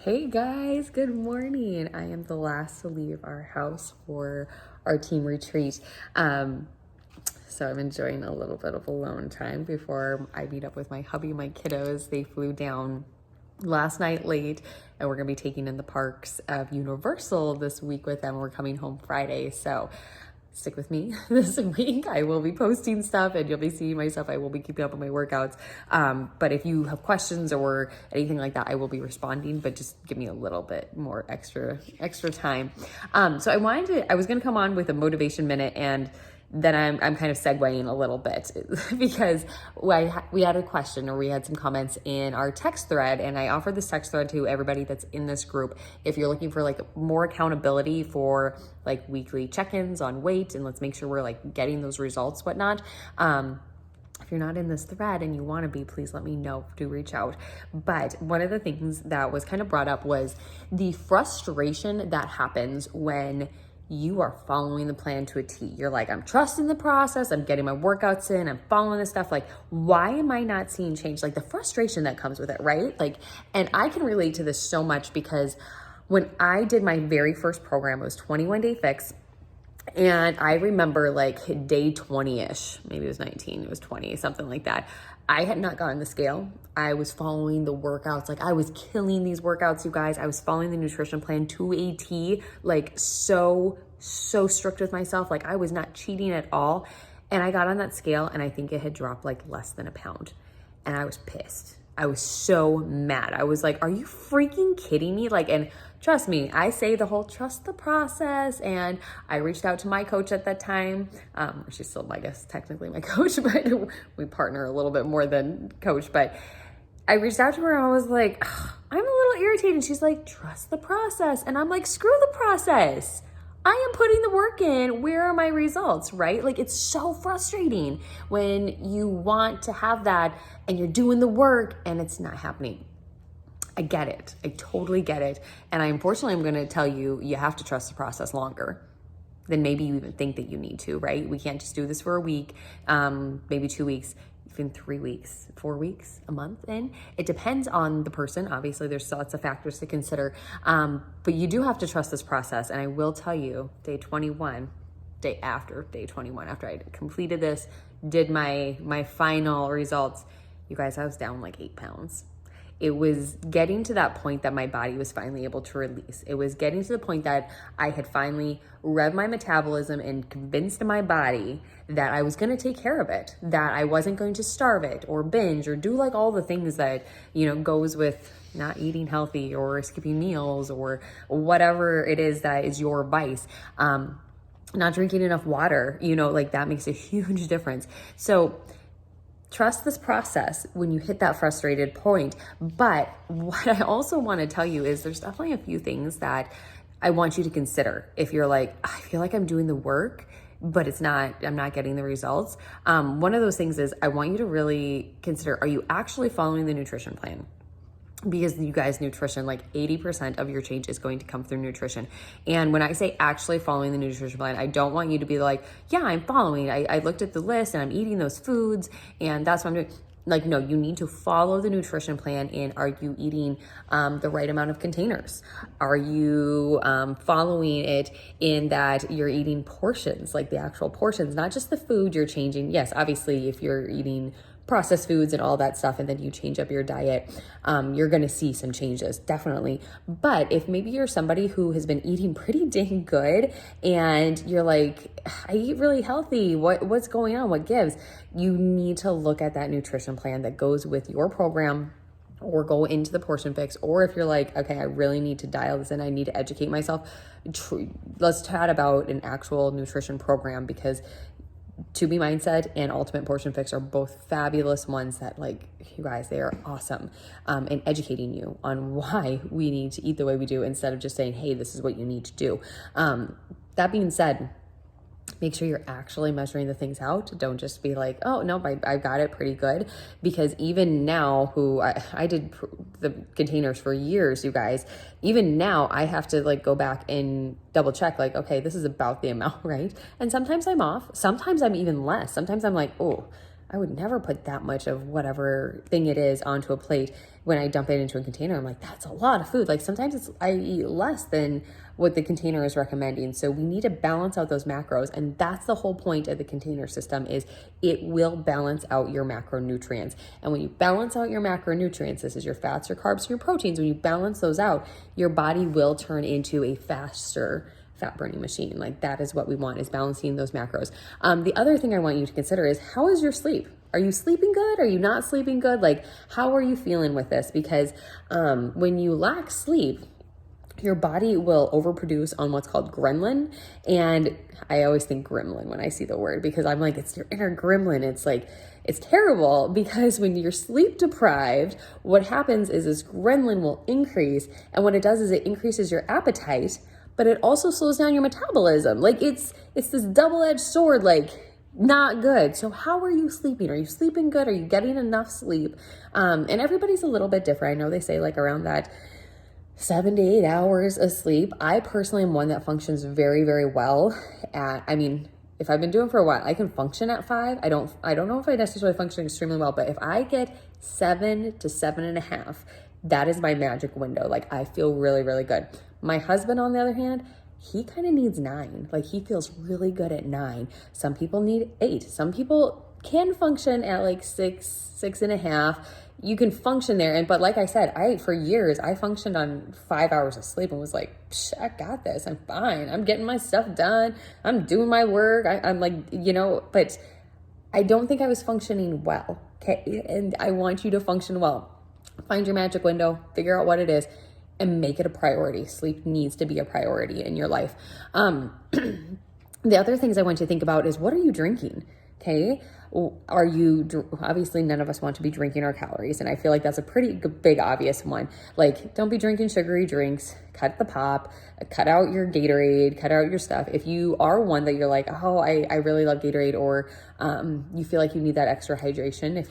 Hey guys, good morning. I am the last to leave our house for our team retreat. So I'm enjoying a little bit of alone time before I meet up with my hubby, my kiddos. They flew down last night late and we're gonna be taking in the parks of Universal this week with them. We're coming home Friday. So stick with me this week. I will be posting stuff and you'll be seeing my stuff. I will be keeping up with my workouts. But if you have questions or anything like that, I will be responding, but just give me a little bit more extra time. So I was going to come on with a motivation minute, and then I'm kind of segueing a little bit because we had a question, or we had some comments in our text thread, and I offered this text thread to everybody that's in this group. If you're looking for like more accountability for like weekly check-ins on weight, and let's make sure we're like getting those results, whatnot. If you're not in this thread and you want to be, please let me know. Do reach out. But one of the things that was kind of brought up was the frustration that happens when you are following the plan to a T. You're like, I'm trusting the process. I'm getting my workouts in. I'm following this stuff. Like, why am I not seeing change? Like the frustration that comes with it, right? Like, and I can relate to this so much because when I did my very first program, it was 21 Day Fix. And I remember like day 20-ish, maybe it was 19, it was 20, something like that. I had not gotten the scale. I was following the workouts. Like I was killing these workouts, you guys. I was following the nutrition plan to a T, like so strict with myself. Like I was not cheating at all. And I got on that scale and I think it had dropped like less than a pound. And I was pissed. I was so mad. I was like, are you freaking kidding me? Like, and trust me, I say the whole trust the process. And I reached out to my coach at that time. She's still, I guess, technically my coach, but we partner a little bit more than coach. But I reached out to her and I was like, I'm a little irritated. And she's like, trust the process. And I'm like, screw the process. I am putting the work in. Where are my results, right? Like it's so frustrating when you want to have that and you're doing the work and it's not happening. I get it. I totally get it. And unfortunately, I'm going to tell you, you have to trust the process longer than maybe you even think that you need to, right? We can't just do this for a week, maybe 2 weeks, even 3 weeks, 4 weeks, a month in. It depends on the person. Obviously, there's lots of factors to consider, but you do have to trust this process. And I will tell you, day 21, after I completed this, did my final results, you guys, I was down like 8 pounds. It was getting to that point that my body was finally able to release. It was getting to the point that I had finally revved my metabolism and convinced my body that I was going to take care of it, that I wasn't going to starve it or binge or do like all the things that, goes with not eating healthy or skipping meals or whatever it is that is your vice. Not drinking enough water, like that makes a huge difference. So trust this process when you hit that frustrated point. But what I also want to tell you is there's definitely a few things that I want you to consider. If you're like, I feel like I'm doing the work, but I'm not getting the results. One of those things is I want you to really consider, are you actually following the nutrition plan? Because you guys, nutrition, like 80% of your change is going to come through nutrition. And when I say actually following the nutrition plan, I don't want you to be like, yeah, I'm following. I looked at the list and I'm eating those foods and that's what I'm doing. Like, no, you need to follow the nutrition plan. And are you eating the right amount of containers? Are you following it in that you're eating portions, like the actual portions, not just the food you're changing? Yes, obviously, if you're eating processed foods and all that stuff, and then you change up your diet, you're going to see some changes, definitely. But if maybe you're somebody who has been eating pretty dang good and you're like, I eat really healthy, what's going on? What gives? You need to look at that nutrition plan that goes with your program, or go into the portion fix. Or if you're like, okay, I really need to dial this in, I need to educate myself, let's chat about an actual nutrition program, because To Be Mindset and Ultimate Portion Fix are both fabulous ones that, like, you guys, they are awesome in educating you on why we need to eat the way we do, instead of just saying, hey, this is what you need to do. That being said, make sure you're actually measuring the things out. Don't just be like, oh, no, I got it pretty good. Because even now, I did the containers for years, you guys, even now I have to like go back and double check, like, okay, this is about the amount, right? And sometimes I'm off. Sometimes I'm even less. Sometimes I'm like, oh, I would never put that much of whatever thing it is onto a plate. When I dump it into a container, I'm like, that's a lot of food. Like sometimes I eat less than what the container is recommending. So we need to balance out those macros. And that's the whole point of the container system, is it will balance out your macronutrients. And when you balance out your macronutrients, this is your fats, your carbs, your proteins, when you balance those out, your body will turn into a faster fat burning machine. Like that is what we want, is balancing those macros. The other thing I want you to consider is, how is your sleep? Are you sleeping good? Are you not sleeping good? Like, how are you feeling with this? Because when you lack sleep, your body will overproduce on what's called ghrelin. And I always think gremlin when I see the word, because I'm like, it's your inner gremlin. It's like, it's terrible, because when you're sleep deprived, what happens is this ghrelin will increase. And what it does is it increases your appetite, but it also slows down your metabolism. Like it's this double-edged sword, like not good. So how are you sleeping? Are you sleeping good? Are you getting enough sleep? And everybody's a little bit different. I know they say like around that 7 to 8 hours of sleep. I personally am one that functions very, very well if I've been doing for a while, I can function at 5. I don't know if I necessarily function extremely well, but if I get 7 to 7.5, that is my magic window. Like I feel really, really good. My husband, on the other hand, he kind of needs 9. Like he feels really good at 9. Some people need 8. Some people can function at like 6, 6.5. You can function there. But like I said, for years, I functioned on 5 hours of sleep and was like, I got this. I'm fine. I'm getting my stuff done. I'm doing my work. I'm like, but I don't think I was functioning well. Okay. And I want you to function well. Find your magic window, figure out what it is, and make it a priority. Sleep needs to be a priority in your life. The other things I want you to think about is, what are you drinking? Okay. Obviously none of us want to be drinking our calories. And I feel like that's a pretty big, obvious one. Like, don't be drinking sugary drinks, cut the pop, cut out your Gatorade, cut out your stuff. If you are one that you're like, oh, I really love Gatorade, or you feel like you need that extra hydration. If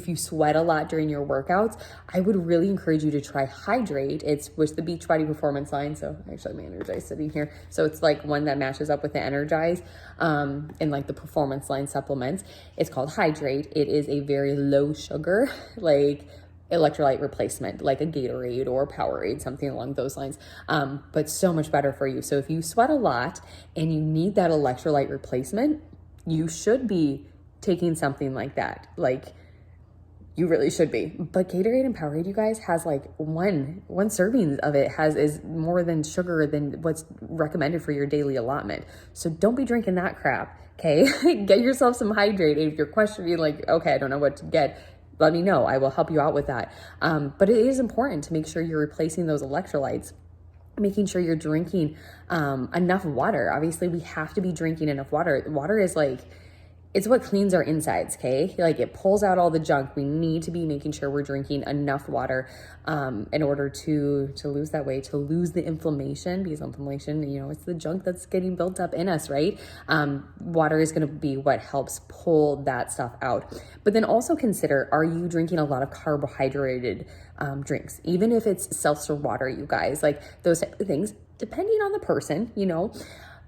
you sweat a lot during your workouts, I would really encourage you to try Hydrate. It's with the Beachbody Performance line. So actually my Energize sitting here. So it's like one that matches up with the Energize and like the Performance line supplements. It's called Hydrate. It is a very low sugar, like electrolyte replacement, like a Gatorade or Powerade, something along those lines, but so much better for you. So if you sweat a lot and you need that electrolyte replacement, you should be taking something like that. Like you really should be. But Gatorade and Powerade, you guys, has like one serving of it is more than sugar than what's recommended for your daily allotment. So don't be drinking that crap. Okay. Get yourself some Hydrate. If you're questioning like, okay, I don't know what to get, let me know. I will help you out with that. But it is important to make sure you're replacing those electrolytes, making sure you're drinking enough water. Obviously, we have to be drinking enough water. Water is like, it's what cleans our insides, okay? Like it pulls out all the junk. We need to be making sure we're drinking enough water in order to lose that weight, to lose the inflammation, because inflammation, it's the junk that's getting built up in us, right? Water is gonna be what helps pull that stuff out. But then also consider, are you drinking a lot of carbohydrated drinks? Even if it's seltzer water, you guys, like those type of things, depending on the person,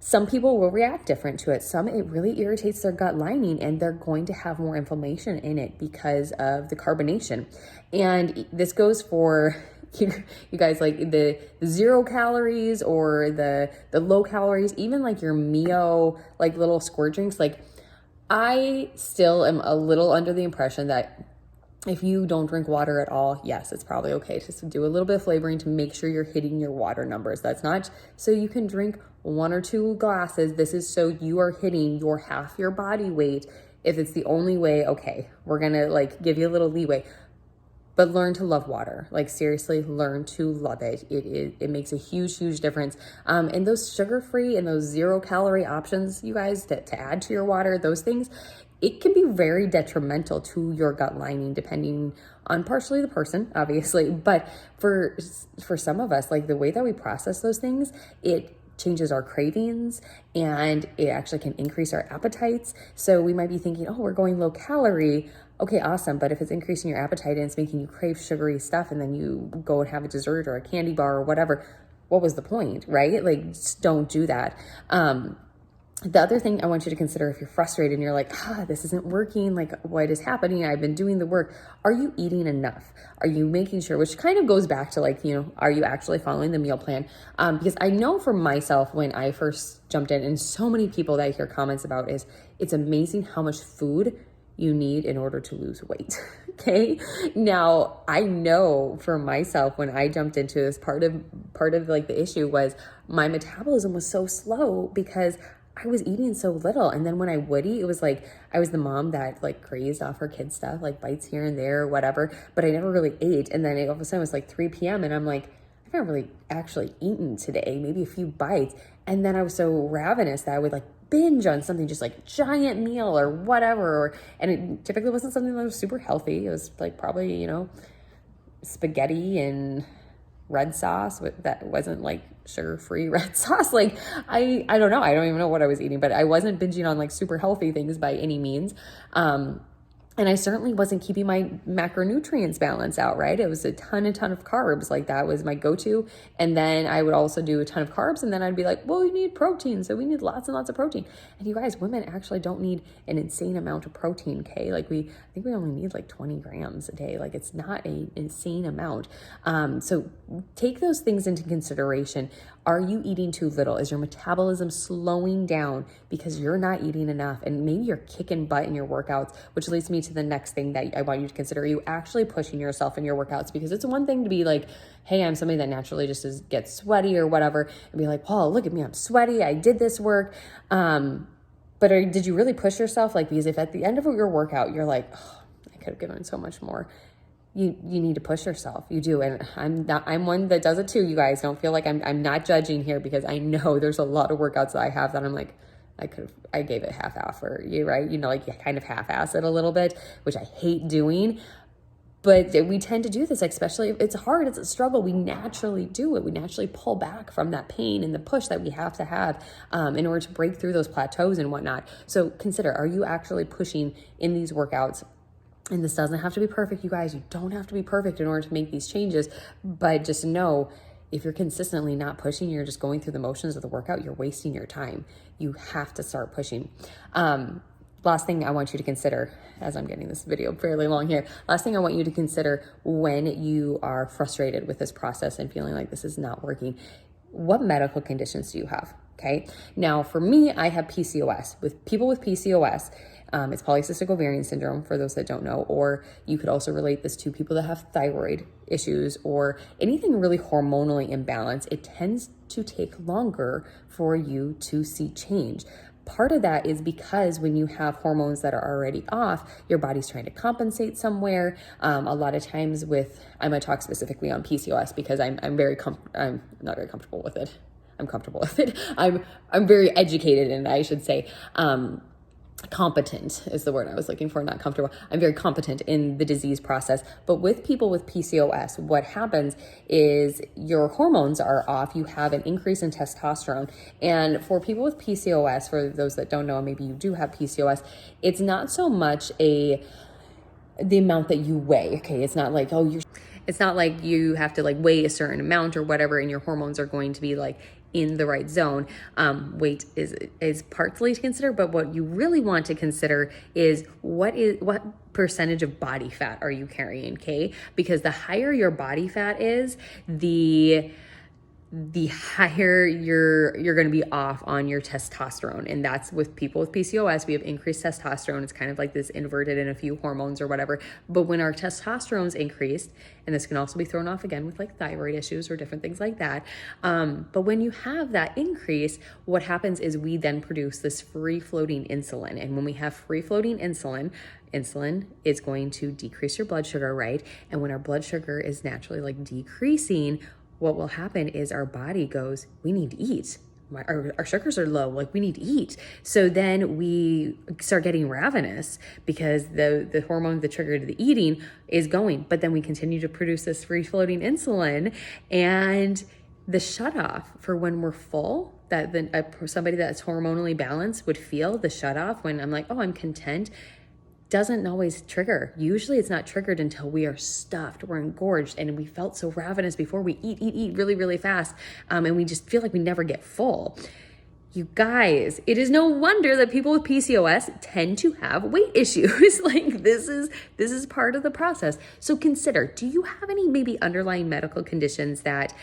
Some people will react different to it. Some, it really irritates their gut lining and they're going to have more inflammation in it because of the carbonation. And this goes for you guys, like the 0 calories or the low calories, even like your Mio, like little squirt drinks. Like I still am a little under the impression that if you don't drink water at all, yes, it's probably okay to do a little bit of flavoring to make sure you're hitting your water numbers. That's not so you can drink 1 or 2 glasses. This is so you are hitting your half your body weight. If it's the only way, okay, we're gonna like give you a little leeway. But learn to love water. Like seriously, learn to love it. It makes a huge, huge difference. And those sugar-free and those 0 calorie options, you guys, to add to your water, those things, it can be very detrimental to your gut lining, depending on partially the person, obviously. But for some of us, like the way that we process those things, it changes our cravings and it actually can increase our appetites. So we might be thinking, oh, we're going low calorie. Okay, awesome. But if it's increasing your appetite and it's making you crave sugary stuff and then you go and have a dessert or a candy bar or whatever, what was the point, right? Like, just don't do that. The other thing I want you to consider, if you're frustrated and you're like, this isn't working, like what is happening? I've been doing the work. Are you eating enough? Are you making sure, which kind of goes back to like, are you actually following the meal plan? Because I know for myself, when I first jumped in, and so many people that I hear comments about is, it's amazing how much food you need in order to lose weight. Okay. Now I know for myself, when I jumped into this, part of like the issue was my metabolism was so slow because I was eating so little. And then when I would eat, it was like I was the mom that like grazed off her kids' stuff, like bites here and there or whatever, but I never really ate. And then all of a sudden it was like 3 p.m. and I'm like, I've not really actually eaten today, maybe a few bites. And then I was so ravenous that I would like binge on something, just like giant meal or whatever. And it typically wasn't something that was super healthy. It was like probably, spaghetti and red sauce that wasn't like sugar-free red sauce. Like I don't know. I don't even know what I was eating, but I wasn't binging on like super healthy things by any means. And I certainly wasn't keeping my macronutrients balance out, right? It was a ton of carbs. Like that was my go-to. And then I would also do a ton of carbs. And then I'd be like, well, you need protein. So we need lots and lots of protein. And you guys, women actually don't need an insane amount of protein, okay? Like I think we only need like 20 grams a day. Like it's not an insane amount. So take those things into consideration. Are you eating too little? Is your metabolism slowing down because you're not eating enough? And maybe you're kicking butt in your workouts, which leads me to the next thing that I want you to consider. Are you actually pushing yourself in your workouts? Because it's one thing to be like, hey, I'm somebody that naturally just gets sweaty or whatever, and be like, Paul, look at me, I'm sweaty, I did this work. But did you really push yourself? Like, because if at the end of your workout, you're like, oh, I could have given so much more. You need to push yourself. You do. And I'm one that does it too. You guys don't feel like I'm not judging here, because I know there's a lot of workouts that I have that I'm like, I gave it half-ass for you, right? Like you kind of half-ass it a little bit, which I hate doing. But we tend to do this, especially if it's hard, it's a struggle. We naturally do it. We naturally pull back from that pain and the push that we have to have in order to break through those plateaus and whatnot. So consider, are you actually pushing in these workouts? And this doesn't have to be perfect, you guys. You don't have to be perfect in order to make these changes. But just know, if you're consistently not pushing, you're just going through the motions of the workout, you're wasting your time. You have to start pushing. Last thing I want you to consider, as I'm getting this video fairly long here, last thing I want you to consider when you are frustrated with this process and feeling like this is not working, what medical conditions do you have? Okay. Now for me, I have PCOS. With people with PCOS, it's polycystic ovarian syndrome, for those that don't know, or you could also relate this to people that have thyroid issues or anything really hormonally imbalanced. It tends to take longer for you to see change. Part of that is because when you have hormones that are already off, your body's trying to compensate somewhere. A lot of times I'm going to talk specifically on PCOS because I'm not very comfortable with it. I'm comfortable with it. I'm very educated in it, I should say. Competent is the word I was looking for, not comfortable. I'm very competent in the disease process. But with people with PCOS, what happens is your hormones are off. You have an increase in testosterone. And for people with PCOS, for those that don't know, maybe you do have PCOS, it's not so much the amount that you weigh. Okay, it's not like, it's not like you have to like weigh a certain amount or whatever, and your hormones are going to be like in the right zone. Weight is partly to consider, but what you really want to consider is what percentage of body fat are you carrying, okay? Because the higher your body fat is, the higher you're going to be off on your testosterone. And that's with people with PCOS, we have increased testosterone. It's kind of like this inverted in a few hormones or whatever. But when our testosterone's increased, and this can also be thrown off again with like thyroid issues or different things like that. But when you have that increase, what happens is we then produce this free floating insulin. And when we have free floating insulin is going to decrease your blood sugar, right? And when our blood sugar is naturally like decreasing, what will happen is our body goes, we need to eat. Our sugars are low, like we need to eat. So then we start getting ravenous because the hormone that triggered the eating is going, but then we continue to produce this free floating insulin, and the shut off for when we're full, that somebody that's hormonally balanced would feel the shut off when I'm like, oh, I'm content, doesn't always trigger. Usually it's not triggered until we are stuffed, we're engorged, and we felt so ravenous before we eat really, really fast. And we just feel like we never get full. You guys, it is no wonder that people with PCOS tend to have weight issues. Like this is part of the process. So consider, do you have any maybe underlying medical conditions that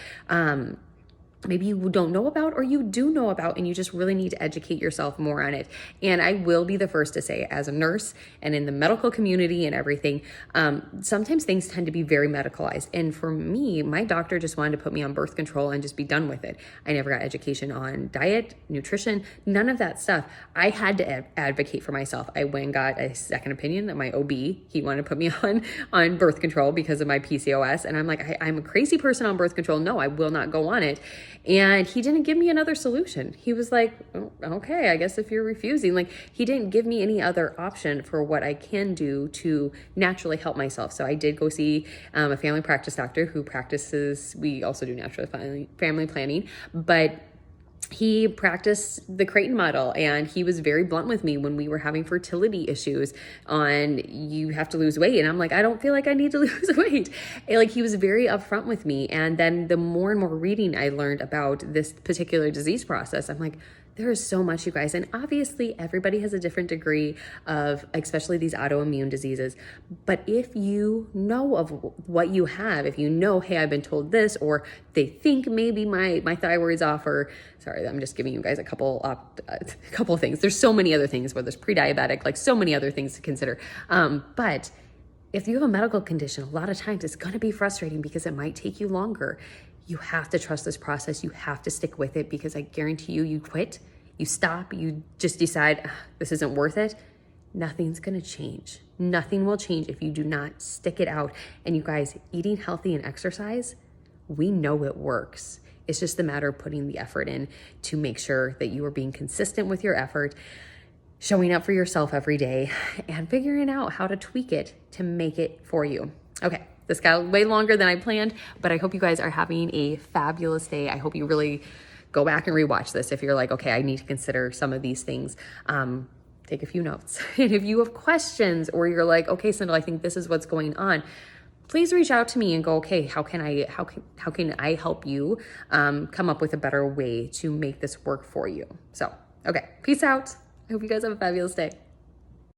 maybe you don't know about or you do know about and you just really need to educate yourself more on it? And I will be the first to say, as a nurse and in the medical community and everything, sometimes things tend to be very medicalized. And for me, my doctor just wanted to put me on birth control and just be done with it. I never got education on diet, nutrition, none of that stuff. I had to advocate for myself. I went and got a second opinion that my OB, he wanted to put me on birth control because of my PCOS. And I'm like, I'm a crazy person on birth control. No, I will not go on it. And he didn't give me another solution. He was like, oh, okay, I guess if you're refusing, like he didn't give me any other option for what I can do to naturally help myself. So I did go see a family practice doctor who practices, we also do natural family planning, but he practiced the Creighton model, and he was very blunt with me when we were having fertility issues on you have to lose weight. And I'm like, I don't feel like I need to lose weight. And like he was very upfront with me. And then the more and more reading I learned about this particular disease process, I'm like, there is so much, you guys. And obviously everybody has a different degree of, especially these autoimmune diseases. But if you know of what you have, if you know, hey, I've been told this, or they think maybe my thyroid's off, or sorry, I'm just giving you guys a couple of things. There's so many other things, whether it's pre-diabetic, like so many other things to consider. But if you have a medical condition, a lot of times it's going to be frustrating because it might take you longer. You have to trust this process. You have to stick with it, because I guarantee you quit, you stop, you just decide this isn't worth it. Nothing's going to change. Nothing will change if you do not stick it out. And you guys, eating healthy and exercise, we know it works. It's just a matter of putting the effort in to make sure that you are being consistent with your effort, showing up for yourself every day, and figuring out how to tweak it to make it for you. Okay. This got way longer than I planned, but I hope you guys are having a fabulous day. I hope you really go back and rewatch this if you're like, okay, I need to consider some of these things. Take a few notes. And if you have questions, or you're like, okay, Sindel, I think this is what's going on, please reach out to me and go, okay, how can I help you come up with a better way to make this work for you? So, okay, peace out. I hope you guys have a fabulous day.